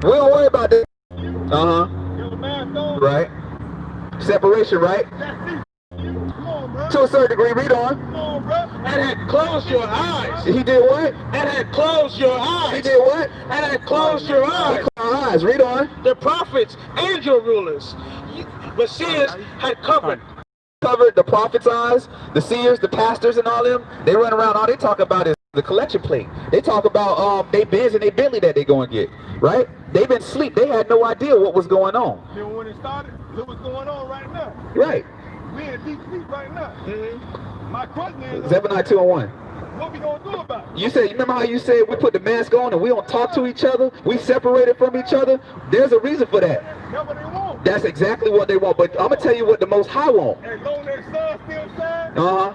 We don't worry about that. Right. Separation, right? To a certain degree. Read on. And had closed your eyes. He did what? And had closed your eyes. He did what? And had closed your eyes. He closed our eyes. Read on. The prophets and your rulers. But seers had covered the prophets' eyes, the seers, the pastors, and all them. They run around. All they talk about is the collection plate. They talk about they Benz and they Bentley that they go and get. Right? They've been asleep. They had no idea what was going on. Then when it started, look what's going on right now. Right. We in deep sleep right now. My question is, Zephaniah 2:1. what we gonna do about it? You said, you remember how you said we put the mask on and we don't talk to each other? We separated from each other? There's a reason for that. That's what they want. That's exactly what they want. But I'm going to tell you what the Most High want. As long as sun still shines, I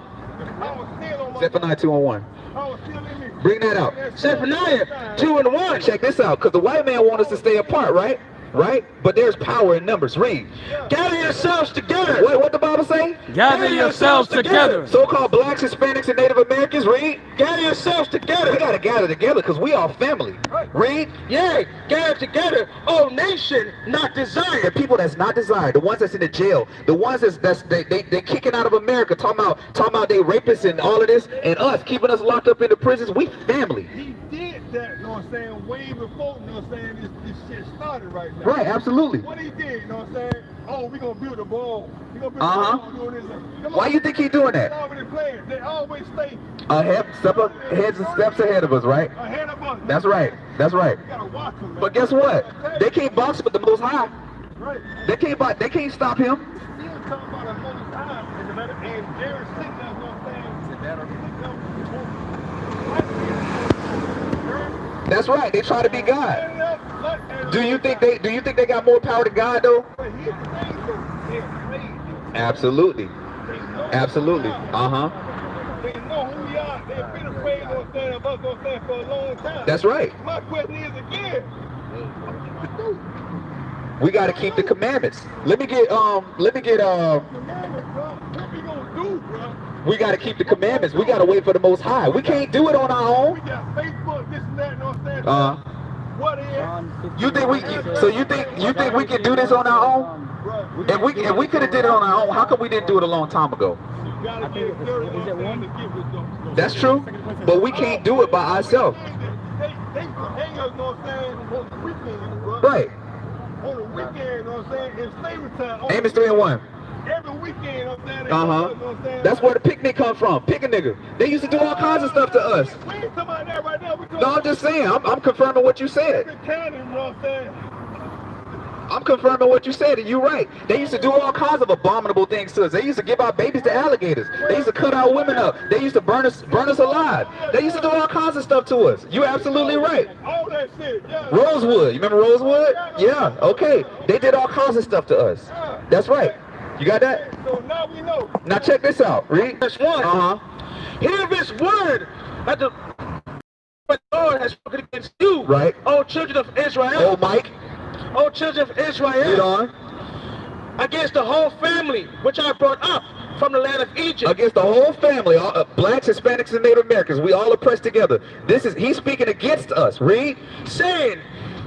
was still on my Zephaniah 2:1. I was still in me. Bring that out. Zephaniah 2:1. Check this out, because the white man wants us to stay apart, right? Right? But there's power in numbers. Read. Gather yourselves together. What the Bible say? Gather yourselves together. So-called blacks, Hispanics, and Native Americans. Read. Gather yourselves together. We got to gather together because we all family. Read. Yea, gather together, O nation not The desired. people that's not desired, the ones that's in the jail, the ones they kicking out of America, talking about they rapists and all of this, and us keeping us locked up in the prisons. We family. He did that, you know what I'm saying, way before, you know what I'm saying, this shit started right now. Right, absolutely. What he did, you know what I'm saying? Oh, we gonna build a ball. We gonna build a ball doing this. Come Why on. you think he doing They that? already playing. They always stay Heads and steps ahead of us, right? ahead of us. That's right. That's right. We gotta watch them, man. But guess what? They can't box with the Most High. Right. They can't stop him. Still talking about a most time, and Jerry sitting there, you know what I'm saying? That's right. They try to be God. Do you think they got more power than God though? Absolutely. Absolutely. They know who we are. They've been afraid of us for a long time. That's right. My question is again. We got to keep the commandments. Let me get What we gonna do, bro? we got to keep the commandments. We got to wait for the Most High. We can't do it on our own. We got Facebook, this and that, you know what I'm saying? What is? You think we can do this on our own? If we could have did it on our own, how come we didn't do it a long time ago? You gotta get it dirty, you know what I'm saying, to get with them. That's true, but we can't do it by ourselves. They hang us, you know what I'm saying, on the weekend, bro. Right. On the weekend, you know what I'm saying, in slavery time. Amos 3:1. Every weekend, you know what I'm saying, they know what I'm saying. That's where the picnic come from. Pick a nigga. They used to do all kinds of stuff to us. We ain't talking about that right now. We talking No, I'm just saying. I'm confirming what you said. every county, you know what I'm saying. I'm confirming what you said, and you're right. They used to do all kinds of abominable things to us. They used to give our babies to alligators. They used to cut our women up. They used to burn us alive. They used to do all kinds of stuff to us. You're absolutely right. All that shit, yeah. Rosewood. You remember Rosewood? Yeah. Okay. They did all kinds of stuff to us. That's right. You got that? So now we know. Now check this out. Read. Verse 1. Hear this word that the Lord has spoken against you, Right. O children of Israel. Oh, Mike. O children of Read Israel, on. against the whole family which I brought up from the land of Egypt. Against the whole family, all, blacks, Hispanics, and Native Americans. We all oppressed together. He's speaking against us. Read. Saying,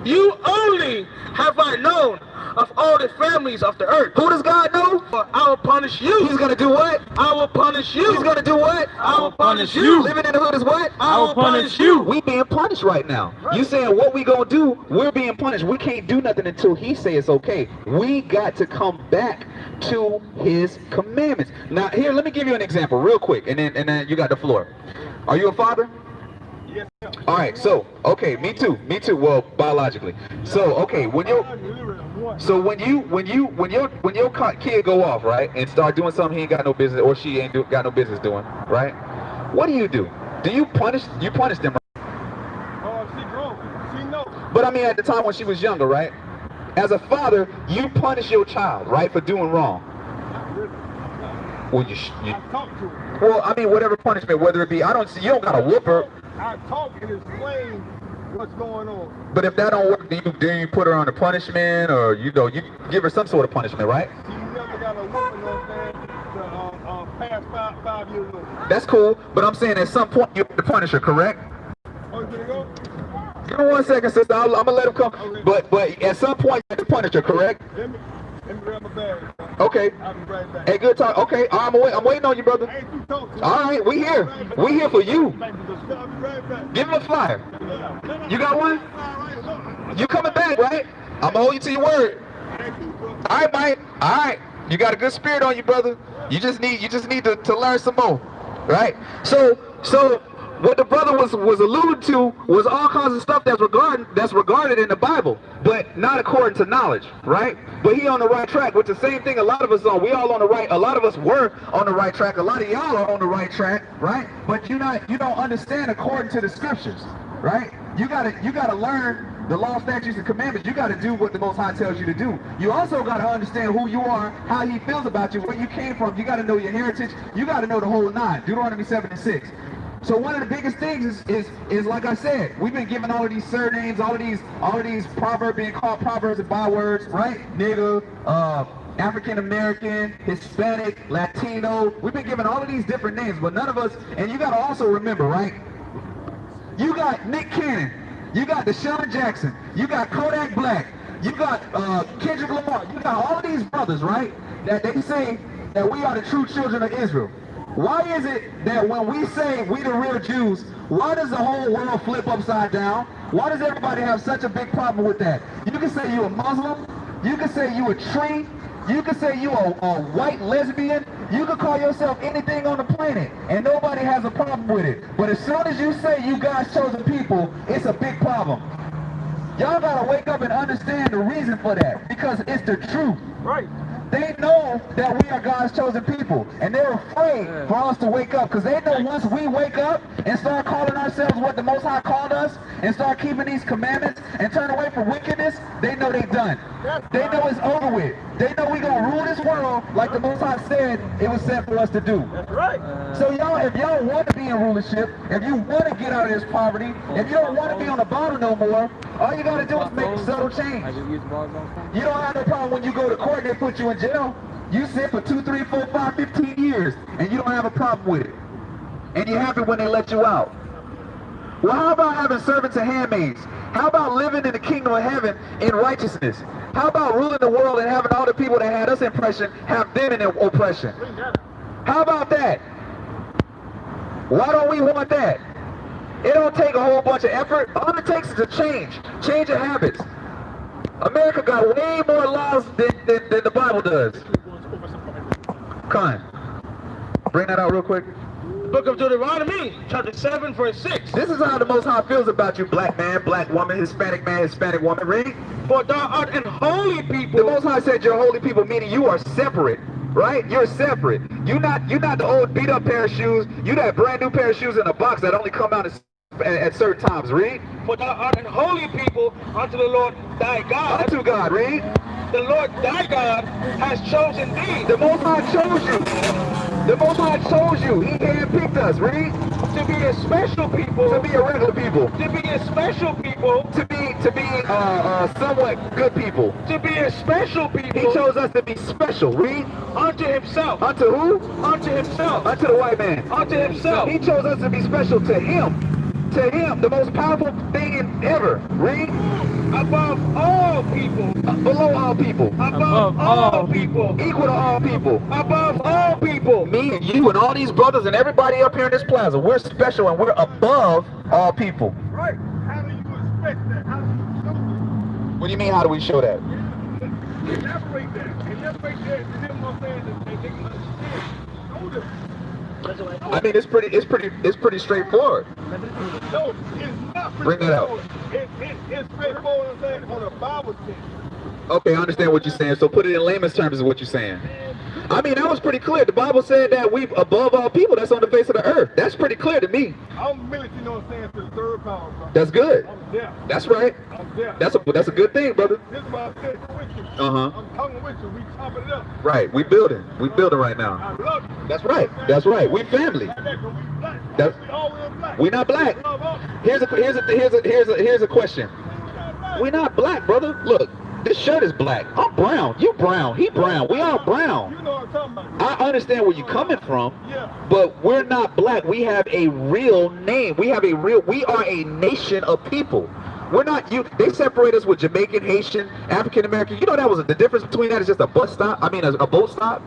you only have I known of all the families of the earth. Who does God know? I will punish you. He's going to do what? I will punish you. He's going to do what? I will punish you. Living in the hood is what? I will punish you. We being punished right now. You saying what we gonna do? We're being punished. We can't do nothing until he say it's okay. We got to come back to his commandments. Now here, let me give you an example real quick, and then you got the floor. Are you a father? Yes, sir. All right. So okay, me too. Well, biologically. So okay, when your kid go off, right, and start doing something he ain't got no business, or she ain't got no business doing, right? What do? Do you punish them? Oh, she grown. She know. But I mean, at the time when she was younger, right? As a father, you punish your child, right, for doing wrong. Not really. Well, I talk to her. well, I mean, whatever punishment, whether it be, you don't gotta whoop her. I talk and explain what's going on. But if that don't work, then you put her on a punishment, or you give her some sort of punishment, right? She never got a whooping, you know what I'm saying, to past 5 years old. That's cool. But I'm saying at some point you have to punish her, correct? Oh, you gonna go? Give me 1 second, sister. I'm gonna let him come. But at some point you have to punish her, correct? Let me grab my bag. Okay. I'll be right back. Hey, good talk. Okay, I'm waiting on you, brother. I ain't too talking. All right, we here. We here for you. I'll be right back. Give him a flyer. You got one? You coming back, right? I'm gonna hold you to your word. All right, Mike. All right. You got a good spirit on you, brother. You just need to learn some more, right? So what the brother was alluding to was all kinds of stuff that's regarded in the Bible, but not according to knowledge, right? But he on the right track, which the same thing a lot of us on. We all on the right. A lot of us were on the right track. A lot of y'all are on the right track, right? But you don't understand according to the scriptures, right? You gotta learn the law, statutes, and commandments. You got to do what the Most High tells you to do. You also got to understand who you are, how He feels about you, where you came from. You got to know your heritage. You got to know the whole nine. Deuteronomy 7:6. So one of the biggest things is like I said, we've been given all of these surnames, all of these proverbs being called proverbs and bywords, right? Nigga, African American, Hispanic, Latino. We've been given all of these different names, but none of us. And you got to also remember, right? You got Nick Cannon. You got Deshaun Jackson, you got Kodak Black, you got Kendrick Lamar, you got all of these brothers, right? That they say that we are the true children of Israel. Why is it that when we say we the real Jews, why does the whole world flip upside down? Why does everybody have such a big problem with that? You can say you a Muslim, you can say you a tree, you can say you a white lesbian, you can call yourself anything on the planet, and nobody has a problem with it. But as soon as you say you God's chosen people, it's a big problem. Y'all gotta wake up and understand the reason for that, because it's the truth. Right. They know that we are God's chosen people, and they're afraid for us to wake up, because they know once we wake up and start calling ourselves what the Most High called us, and start keeping these commandments and turn away from wickedness, they know they done. They know it's over with. They know we gonna rule this world like the Most High said it was set for us to do. That's right. So y'all, if y'all want to be in rulership, if you want to get out of this poverty, if you don't want to be on the bottom no more, all you gotta do is make a subtle change. You don't have no problem when you go to court and they put you in jail. You sit for 2, 3, 4, 5, 15 years, and you don't have a problem with it. And you're happy when they let you out. Well, how about having servants and handmaids? How about living in the kingdom of heaven in righteousness? How about ruling the world and having all the people that had us in oppression have them in oppression? How about that? Why don't we want that? It don't take a whole bunch of effort. All it takes is a change of habits. America got way more laws than the Bible does. Come on. Bring that out real quick. Book of Deuteronomy, chapter 7, verse 6. This is how the Most High feels about you, black man, black woman, Hispanic man, Hispanic woman. Read. For thou art an holy people. The Most High said you're holy people, meaning you are separate, right? You're separate. You're not the old beat up pair of shoes. You that brand new pair of shoes in a box that only come out at certain times. Read. For thou art an holy people unto the Lord thy God. Unto God. Read. The Lord thy God has chosen thee. The Most High chose you. The Most High chose you. He handpicked us. Read. To be a special people. To be a regular people. To be a special people. To be somewhat good people. To be a special people. He chose us to be special. Read. Unto himself. Unto who? Unto himself. Unto the white man. Unto himself. He chose us to be special to him. To him, the most powerful thing ever. Read. Above all people. Below all people. Above all people. Equal to all people. Above all people. Me and you and all these brothers and everybody up here in this plaza, we're special and we're above all people. Right. How do you expect that? How do you show that? What do you mean, how do we show that? Elaborate that. Elaborate that. And then what I'm saying is they can understand. Show them. I mean, it's pretty straightforward. No, it's not. Bring that out. It's straightforward. I'm saying on a Bible text. Okay, I understand what you're saying. So put it in layman's terms is what you're saying. I mean, that was pretty clear. The Bible said that we above all people that's on the face of the earth. That's pretty clear to me. I'm military, you know what I'm saying, to the third power. Bro. That's good. I'm there. That's right. I'm there. That's a good thing, brother. This is why I said with you. Uh-huh. I'm talking with you. We chopping it up. Right. We building right now. I love you. That's right. That's right. We family. Like that, 'cause we black. That's, We always black. we not black. We love all. Here's a question. We not black, brother. Look, this shirt is black. I'm brown. You brown. He brown. We all brown. You know what I'm talking about. I understand where you're coming from, Yeah. but we're not black. We have a real name. We are a nation of people. We're not you. They separate us with Jamaican, Haitian, African American. You know that was the difference between that is just a bus stop. I mean, a boat stop.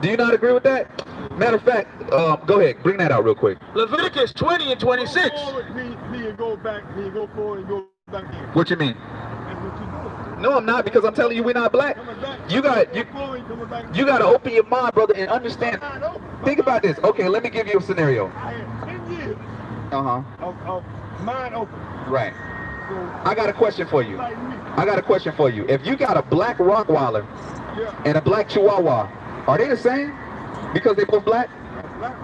Do you not agree with that? Matter of fact, go ahead, bring that out real quick. Leviticus 20 and 26. He go back, he go forward and go back in. What you mean? That's what you doing. No, I'm not, because I'm telling you we're not black. Coming back. You got you got to open your mind, brother, and understand. Think about this. Okay, let me give you a scenario. I had 10 years Uh-huh. of mind open. Right. So, I got a question for you. like me. I got a question for you. If you got a black Rottweiler Yeah. and a black Chihuahua, are they the same? Because they both black? Black.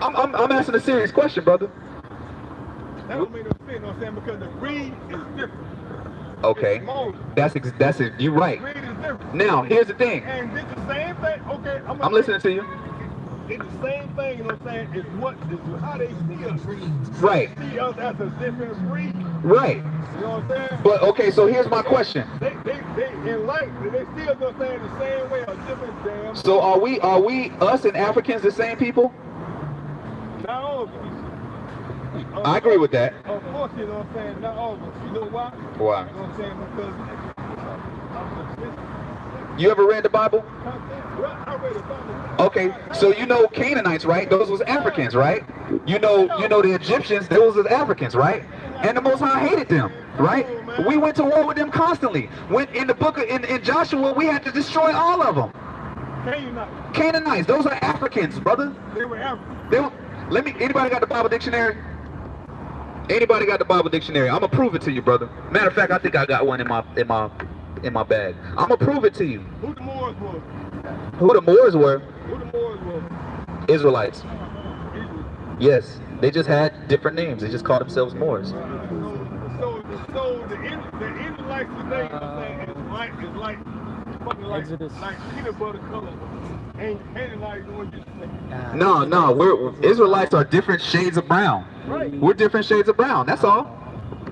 I'm asking a serious question, brother. That don't make no sense, you know what I'm saying? Because the breed is different. Okay. It's smaller. That's it. You're right. The breed is different. Now, here's the thing. And it's the same thing. Okay, I'm listening to you. It's the same thing, you know what I'm saying? It's how they see us. Right. They see us as a different breed. Right. You know what I'm saying? But okay, so here's my question. They enlightened. They still gonna say it the same way, a different damn. So are we us and Africans the same people? Not all of us. I agree with that. Of course, you know what I'm saying? Not all of us. You know why? Why? You know what I'm saying? Because You ever read the Bible? well, I read about it. Okay, so you know Canaanites, right? Those was Africans, right? You know the Egyptians, those was Africans, right? And the Most High hated them, right? We went to war with them constantly. When in the book of, in Joshua, we had to destroy all of them. Canaanites, those are Africans, brother. They were African. They were, anybody got the Bible dictionary? Anybody got the Bible dictionary? I'm gonna prove it to you, brother. Matter of fact, I think I got one in my bag. I'm gonna prove it to you. Who the Moors were? Who the Moors were? Who the Moors were? Israelites. Israel. Yes, they just had different names. They just called themselves Moors. So the Israelites today, you know what I'm saying, is like fucking like Exodus. like peanut butter color. Ain't like what you say. No, we're Israelites are different shades of brown. Right. We're different shades of brown. That's all.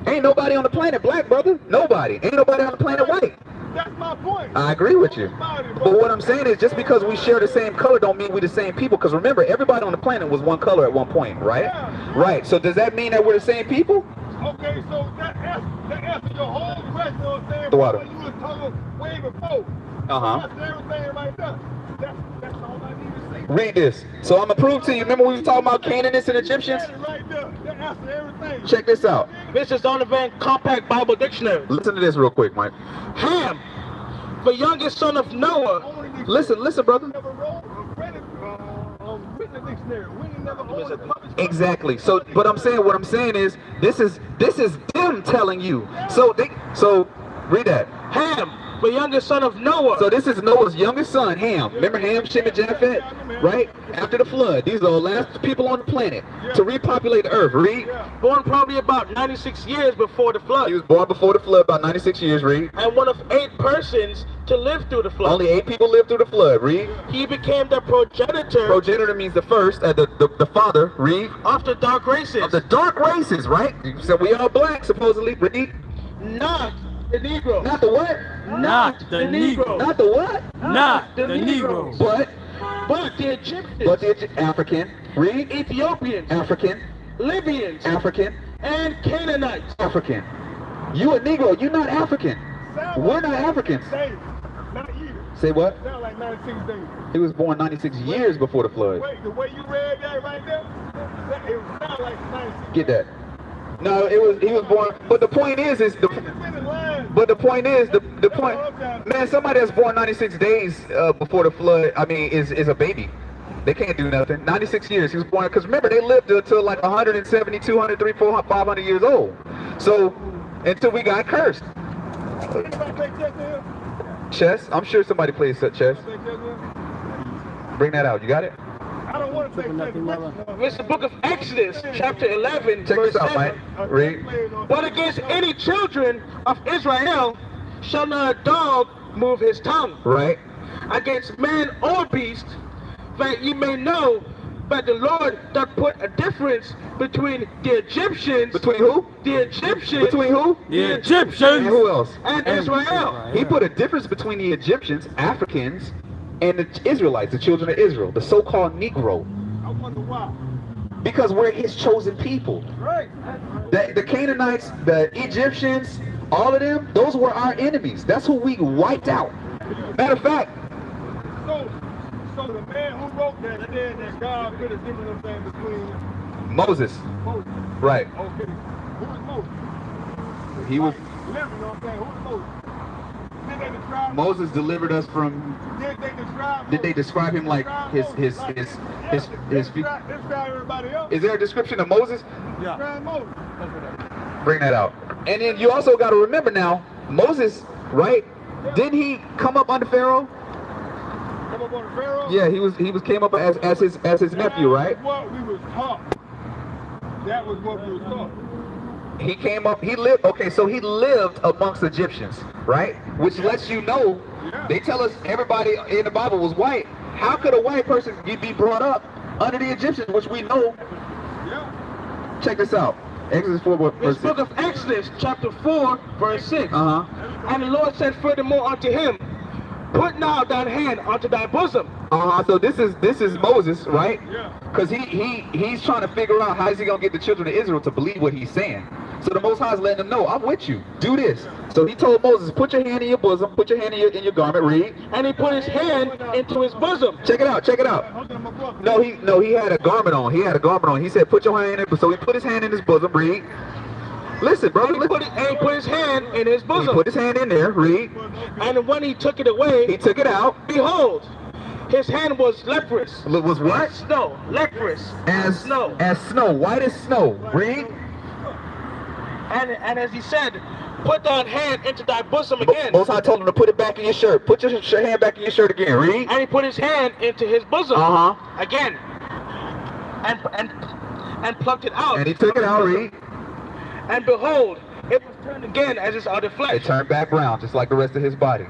Ain't nobody on the planet black, brother. Nobody. Ain't nobody on the planet white. That's my point. I agree with you. But what I'm saying is just because we share the same color don't mean we're the same people. Because remember, everybody on the planet was one color at one point, right? Yeah. Right. So does that mean that we're the same people? Okay, so that answers your whole question, you know what I'm saying? The water. What you was talking way before. Uh-huh. That's everything right there. That's all I need to say. Read this. So I'm going to prove to you. Remember we were talking about Canaanites and Egyptians? That right there. That answers everything. Check this out. This is Donovan Compact Bible Dictionary. Listen to this real quick, Mike. Ham, the youngest son of Noah. Only dictionary Listen, brother. never wrote written a dictionary. We never owned a published. Exactly. So, but what I'm saying is, this is them telling you. So read that. Ham, the youngest son of Noah. So this is Noah's youngest son, Ham. Remember Ham, Shem, and Japheth, right? After the flood, these are the last people on the planet to repopulate the earth. Read. Born probably about 96 years before the flood. He was born before the flood, about 96 years. Read. And one of 8 persons to live through the flood. Only 8 people lived through the flood. Read. He became the progenitor Progenitor means the first, the father. Read. of the dark races. Of the dark races, right? So we are black, supposedly. Read. Not the Negro. Not the what? Not the Negro. Not the what? Not the Negro. But the Egyptians. But the African. Read. Ethiopians. African. Libyans. African. And Canaanites. African. You a Negro. You're not African. We're not Africans. Days, not years. Say what? Sound like 96 days. He was born 96 years before the flood. Wait, the way you read that right there, it sound like 96. Get that? No, he was born. But the point is the point. Man, somebody that's born 96 days before the flood, I mean, is a baby. They can't do nothing. 96 years. He was born, because remember, they lived until like 170, 200, 300, 400, 500 years old. So, until we got cursed. Anybody play chess here? Chess? I'm sure somebody plays chess. Play chess here? Bring that out. You got it? I don't want to play chess. It's the book of Exodus, chapter 11, Check verse this out, 7. Mike. Read. But against any children of Israel shall not a dog move his tongue. Right. Against man or beast, that ye may know that the Lord doth put a difference between the Egyptians. Between who? The Egyptians. Between who? The And Egyptians. who else? And Israel. He put a difference between the Egyptians, Africans, and the Israelites, the children of Israel, the so-called Negro. I wonder why. Because we're his chosen people. Right. The Canaanites, the Egyptians, all of them, those were our enemies. That's who we wiped out. Matter of fact, So the man who wrote that said that God put a difference between Moses. Moses. Right. Okay. Who was Moses? He was Delivered, you know what I'm saying? Who was Moses? Did they describe Moses delivered us from. Did they describe him like his describe everybody else. Is there a description of Moses? Describe Moses. Bring that out. And then you also got to remember now, Moses, right? Didn't he come up under Pharaoh? Come up on the Pharaoh? Yeah, he came up as his nephew, right? That was what we was taught. That was what we was taught. He came up, he lived, okay, so he lived amongst Egyptians, right? Which lets you know, they tell us everybody in the Bible was white. How could a white person be brought up under the Egyptians, which we know? Yeah. Check this out. Exodus 4, verse This 6. book of Exodus, chapter 4, verse 6. Uh-huh. And the Lord said furthermore unto him, put now thine hand unto thy bosom. Uh-huh. So this is Moses, right? Yeah. Because he's trying to figure out how is he going to get the children of Israel to believe what he's saying. So the Most High is letting them know, I'm with you. Do this. So he told Moses, put your hand in your bosom, put your hand in your garment, read. And he put his hand into his bosom. Check it out, check it out. No, he had a garment on. He had a garment on. He said, put your hand in it. So he put his hand in his bosom, read. Listen, bro. And he put his hand in his He bosom. put his hand in there, read. And when he took it away, He took it out. behold, his hand was leprous. Was what? As snow, leprous. As snow. As snow, white as snow. Read. And as he said, put thine hand into thy bosom again. Most High told him to put it back in your shirt. Put your hand back in your shirt again. Read. And he put his hand into his bosom again. And plucked it out. And he took it out, read. And behold, it was turned again as his other It flesh. turned back round, just like the rest of his body.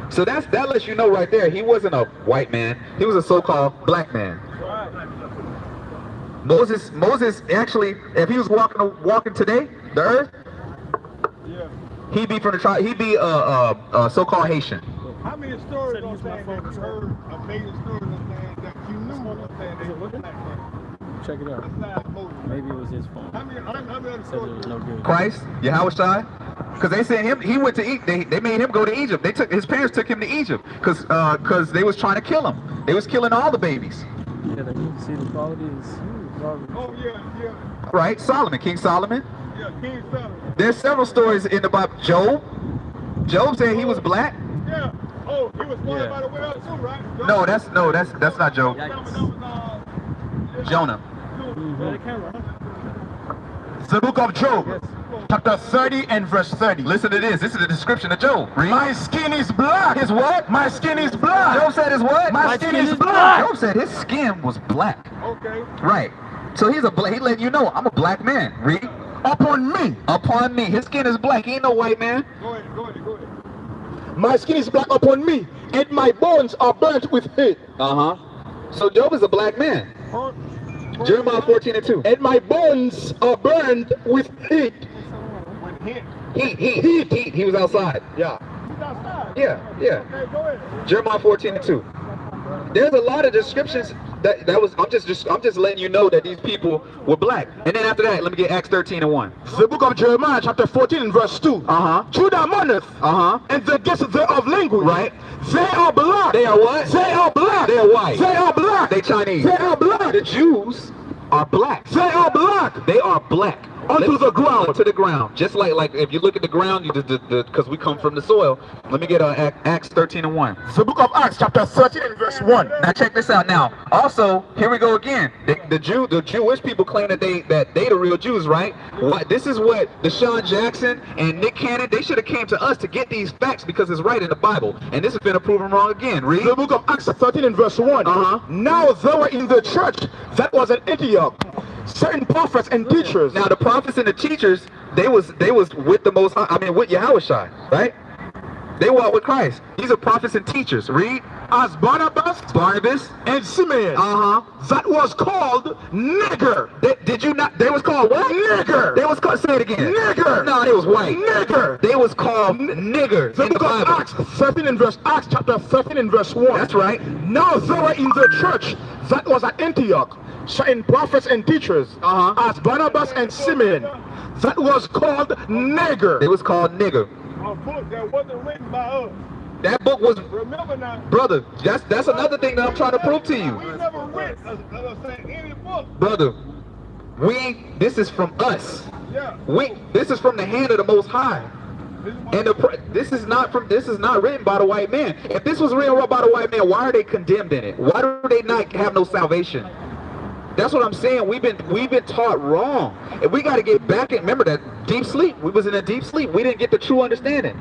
So that lets you know right there, he wasn't a white man. He was a so-called black man. Moses actually, if he was walking today, the earth, he'd be from the tribe. He'd be a so-called Haitian. How many stories on saying that you heard, amazing stories on saying that you knew on saying they were black men? Check it out. Besides Moses. Maybe it was his phone. How many other Said it stories? was no good. Christ, Yahushua, because they said him. He went to eat. They made him go to Egypt. His parents took him to Egypt because they was trying to kill him. They was killing all the babies. Yeah, you can see the quality is huge. Oh, yeah. Right, Solomon, King Solomon. Yeah, King Solomon. There's several stories in the Bible. Job said he was black. Yeah. Oh, he was born by the well too, right? No, that's not Job. Jonah. The book of Job, chapter 30 and verse 30. Listen to this. This is the description of Job. Read. My skin is black. His what? My skin is black. Job said his what? My skin is black. Job said his skin was black. Okay. Right. So he letting you know, I'm a black man. Read. Upon me. Upon me. His skin is black. He ain't no white man. Go ahead. My skin is black upon me, and my bones are burnt with heat. So Job is a black man. Jeremiah 14:2. And my bones are burned with heat. Heat. He was outside. Yeah. He's outside. Yeah. Okay, go ahead. Jeremiah 14:2. There's a lot of descriptions I'm just letting you know that these people were black. And then after that, let me get Acts 13:1. The book of Jeremiah, chapter 14 and verse 2. Judah mourneth, and the guests thereof language. Right. They are black. They are what? They are black. They are white. They are black. They Chinese. They are black. The Jews are black. They are black. They are black. Onto the ground. Onto the ground. Just like if you look at the ground, because we come from the soil. Let me get Acts 13:1. The book of Acts, chapter 13 and verse 1. Now check this out. Now, also, here we go again. The Jewish people claim that they the real Jews, right? This is what Deshaun Jackson and Nick Cannon, they should have came to us to get these facts because it's right in the Bible. And this has been proven wrong again. Read. The book of Acts 13 and verse 1. Now they were in the church that was at Antioch, certain prophets and teachers. Now the prophets and the teachers, they was with the Most High, with Yahushua, right? They walk with Christ. These are prophets and teachers. Read. As Barnabas and Simeon. That was called nigger. Did you not? They was called what? Nigger. They was called, say it again. Nigger. No, they was white. Nigger. They was called niggers The in the book of Bible. Acts chapter 13 and verse 1. That's right. Now they were in the church that was at Antioch, certain prophets and teachers, as Barnabas and Simeon, that was called nigger. It was called nigger. A book that wasn't written by us. That book was, Remember now. brother, that's another thing that I'm trying to prove to We you. never read any book. Brother, this is from us. Yeah. This is from the hand of the Most High. And this is not written by the white man. If this was written by the white man, why are they condemned in it? Why do they not have no salvation? That's what I'm saying. We've been taught wrong, and we got to get back and remember that deep sleep. We was in a deep sleep. We didn't get the true understanding.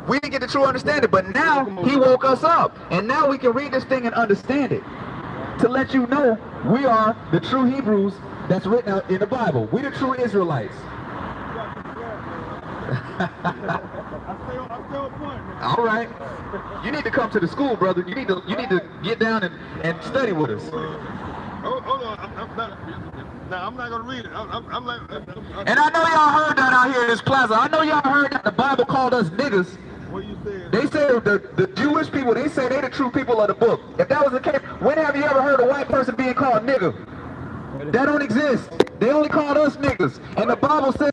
We didn't get the true understanding, but now he woke us up, and now we can read this thing and understand it. To let you know, we are the true Hebrews that's written out in the Bible. We the true Israelites. I stay on point, man. All right. You need to come to the school, brother. You need to get down and study with us. Hold on. I'm not gonna read it. I'm like. And I know y'all heard that out here in this plaza. I know y'all heard that the Bible called us niggas. What you saying? They say the Jewish people, they say they the true people of the book. If that was the case, when have you ever heard a white person being called nigger? That don't exist. They only called us niggas. And the Bible says